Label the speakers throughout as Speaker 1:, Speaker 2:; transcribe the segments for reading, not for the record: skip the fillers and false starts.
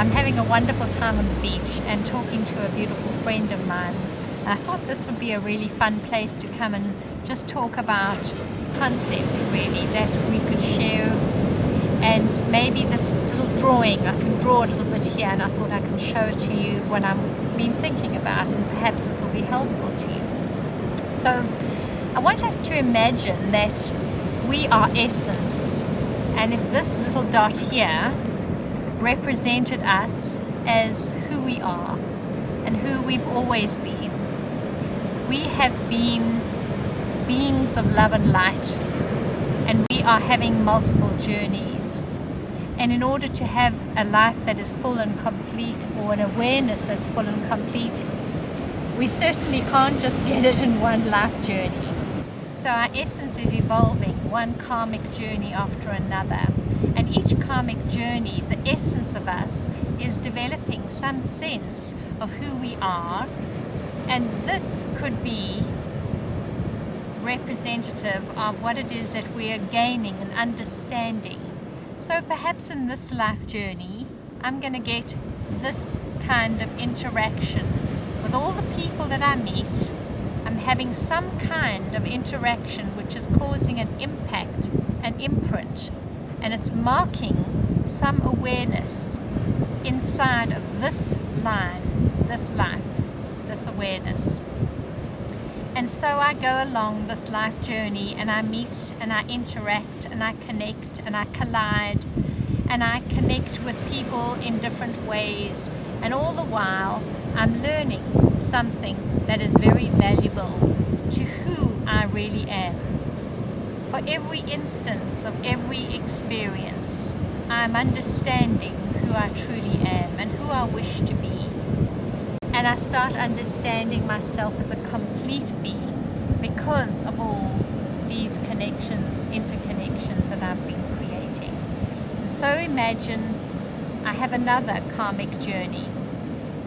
Speaker 1: I'm having a wonderful time on the beach and talking to a beautiful friend of mine. I thought this would be a really fun place to come and just talk about concept really that we could share, and maybe this little drawing, I can draw a little bit here, and I thought I can show it to you what I've been thinking about, and perhaps this will be helpful to you. So I want us to imagine that we are essence, and if this little dot here represented us as who we are and who we've always been, we have been beings of love and light, and we are having multiple journeys. And in order to have a life that is full and complete, or an awareness that's full and complete, we certainly can't just get it in one life journey. So our essence is evolving, one karmic journey after another. And each karmic journey, the essence of us is developing some sense of who we are. And this could be representative of what it is that we are gaining and understanding. So perhaps in this life journey, I'm going to get this kind of interaction with all the people that I meet. I'm having some kind of interaction which is causing an impact, an imprint, and it's marking some awareness inside of this line, this life, this awareness. And so I go along this life journey, and I meet and I interact and I connect and I collide and I connect with people in different ways, and all the while I'm learning something that is very valuable to who I really am. For every instance of every experience, I'm understanding who I truly am and who I wish to be. And I start understanding myself as a complete being because of all these connections, interconnections that I've been creating. And so imagine I have another karmic journey,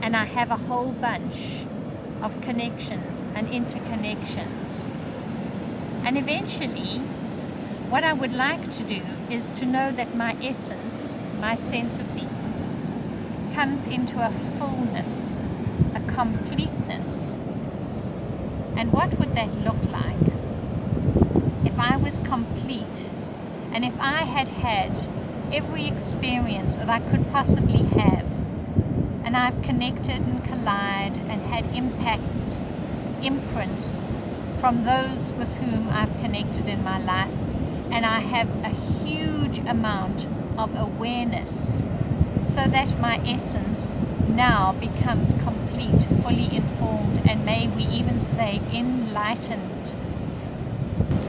Speaker 1: and I have a whole bunch of connections and interconnections. And eventually, what I would like to do is to know that my essence, my sense of being, comes into a fullness, a completeness. And what would that look like if I was complete, and if I had had every experience that I could possibly have, and I've connected and collided and had impacts, imprints from those with whom I've connected in my life, and I have a huge amount of awareness, so that my essence now becomes complete, fully informed, and may we even say enlightened.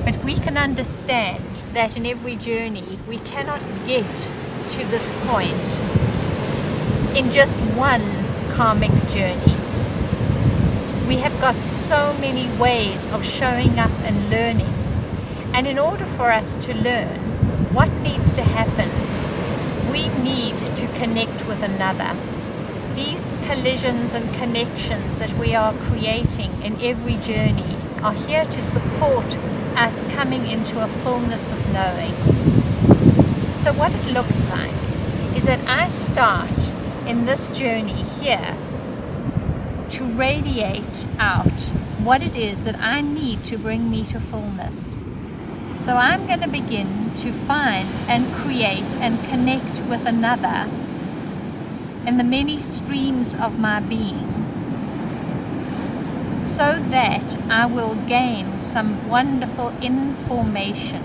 Speaker 1: But we can understand that in every journey we cannot get to this point in just one karmic journey. We have got so many ways of showing up and learning. And in order for us to learn, what needs to happen? We need to connect with another. These collisions and connections that we are creating in every journey are here to support us coming into a fullness of knowing. So what it looks like is that I start in this journey here to radiate out what it is that I need to bring me to fullness. So I'm going to begin to find and create and connect with another in the many streams of my being, so that I will gain some wonderful information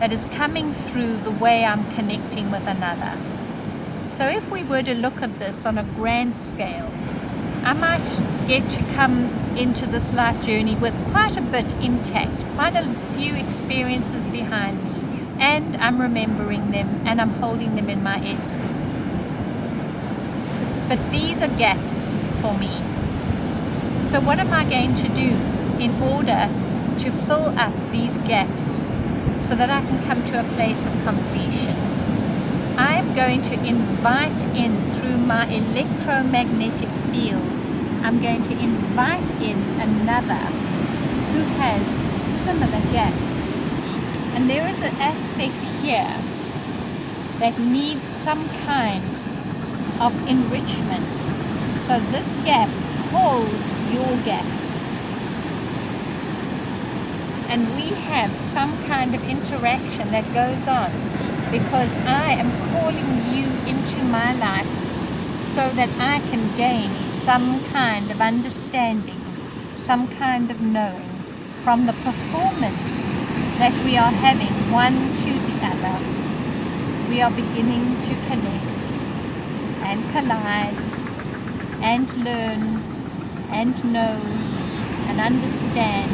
Speaker 1: that is coming through the way I'm connecting with another. So if we were to look at this on a grand scale, I might get to come into this life journey with quite a bit intact, quite a few experiences behind me, and I'm remembering them and I'm holding them in my essence. But these are gaps for me. So what am I going to do in order to fill up these gaps so that I can come to a place of completion? I am going to invite in through my electromagnetic field, I'm going to invite in another who has similar gaps. And there is an aspect here that needs some kind of enrichment. So this gap calls your gap. And we have some kind of interaction that goes on because I am calling you into my life so that I can gain some kind of understanding, some kind of knowing from the performance that we are having one to the other. We are beginning to connect and collide and learn and know and understand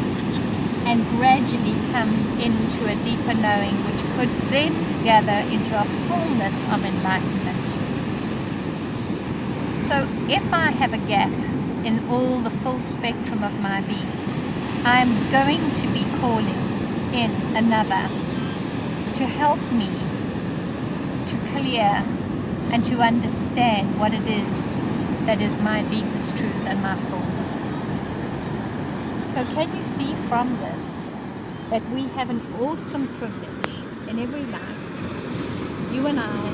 Speaker 1: and gradually come into a deeper knowing which could then gather into a fullness of enlightenment. So if I have a gap in all the full spectrum of my being, I'm going to be calling in another to help me to clear and to understand what it is that is my deepest truth and my fullness. So can you see from this that we have an awesome privilege in every life? You and I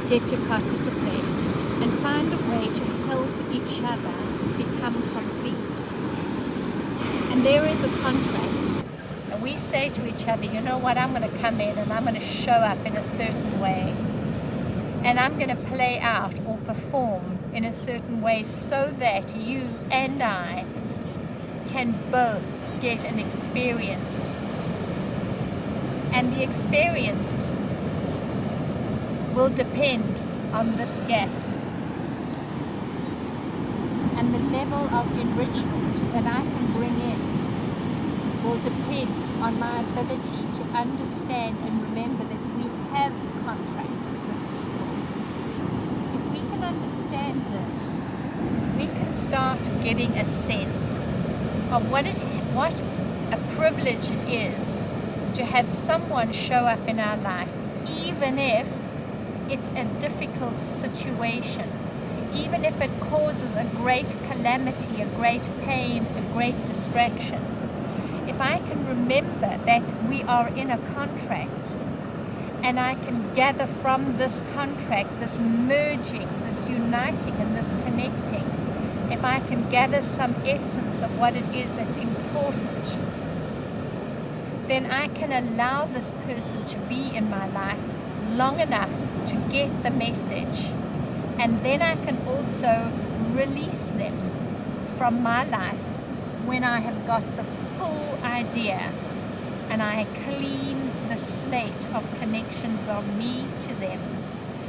Speaker 1: get to participate and find a way to help each other become complete. And there is a contract. And we say to each other, you know what, I'm going to come in and I'm going to show up in a certain way. And I'm going to play out or perform in a certain way so that you and I can both get an experience. And the experience will depend on this gap. And the level of enrichment that I can bring in will depend on my ability to understand and remember that we have contracts with people. If we can understand this, we can start getting a sense of what a privilege it is to have someone show up in our life, even if it's a difficult situation, even if it causes a great calamity, a great pain, a great distraction. If I can remember that we are in a contract and I can gather from this contract, this merging, this uniting and this connecting, if I can gather some essence of what it is that's important, then I can allow this person to be in my life long enough to get the message. And then I can also release them from my life when I have got the full idea and I clean the slate of connection from me to them.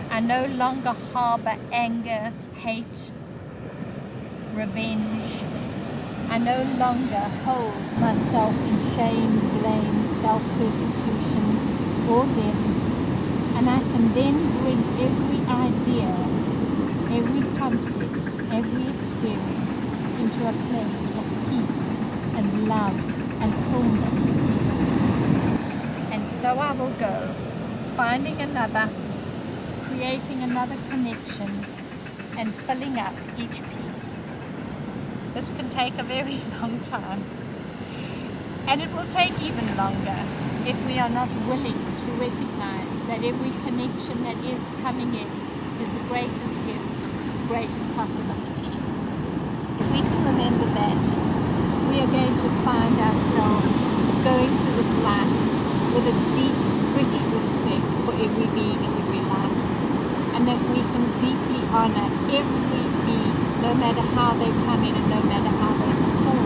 Speaker 1: I no longer harbor anger, hate, revenge. I no longer hold myself in shame, blame, self-persecution or them. And I can then bring every idea, every concept, every experience into a place of peace and love and fullness. And so I will go, finding another, creating another connection, and filling up each piece. This can take a very long time, and it will take even longer if we are not willing to recognize that every connection that is coming in is the greatest gift, greatest possibility. If we can remember that, we are going to find ourselves going through this life with a deep, rich respect for every being in every life, and that we can deeply honor every being, no matter how they come in and no matter how they perform.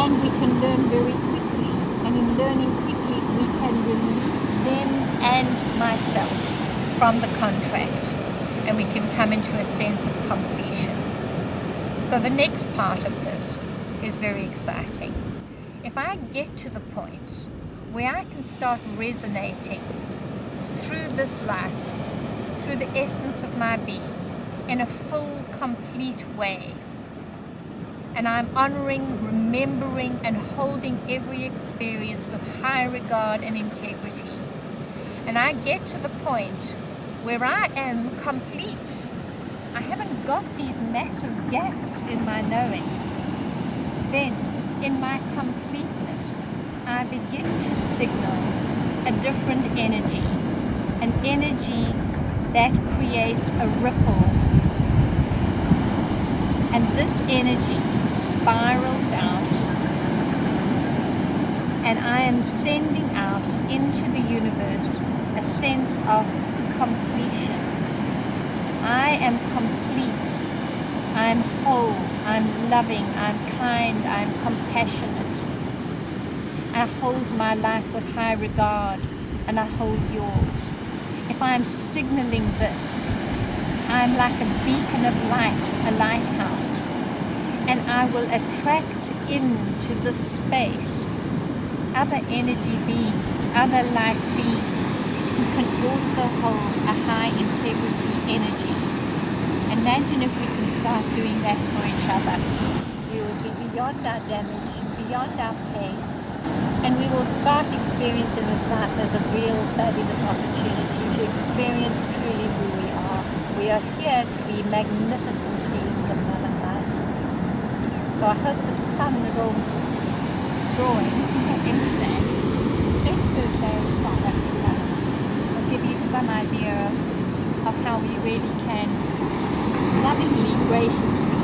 Speaker 1: And we can learn very quickly, and in learning quickly we can release them and myself from the contract, and we can come into a sense of completion. So the next part of this is very exciting. If I get to the point where I can start resonating through this life, through the essence of my being, in a full, complete way, and I'm honoring, remembering, and holding every experience with high regard and integrity, and I get to the point where I am complete, I haven't got these massive gaps in my knowing, then in my completeness I begin to signal a different energy, an energy that creates a ripple this energy spirals out, and I am sending out into the universe a sense of completion. I am complete. I'm whole. I'm loving. I'm kind. I'm compassionate. I hold my life with high regard, and I hold yours. If I am signaling this, I'm like a beacon of light, a lighthouse, and I will attract into this space other energy beings, other light beings who can also hold a high integrity energy. Imagine if we can start doing that for each other. We will be beyond our damage, beyond our pain, and we will start experiencing this life as a real fabulous opportunity to experience truly who we are. We are here to be magnificent beings of love and light. So I hope this fun little drawing in the sand, fifth birthday in South Africa, will give you some idea of how we really can lovingly, graciously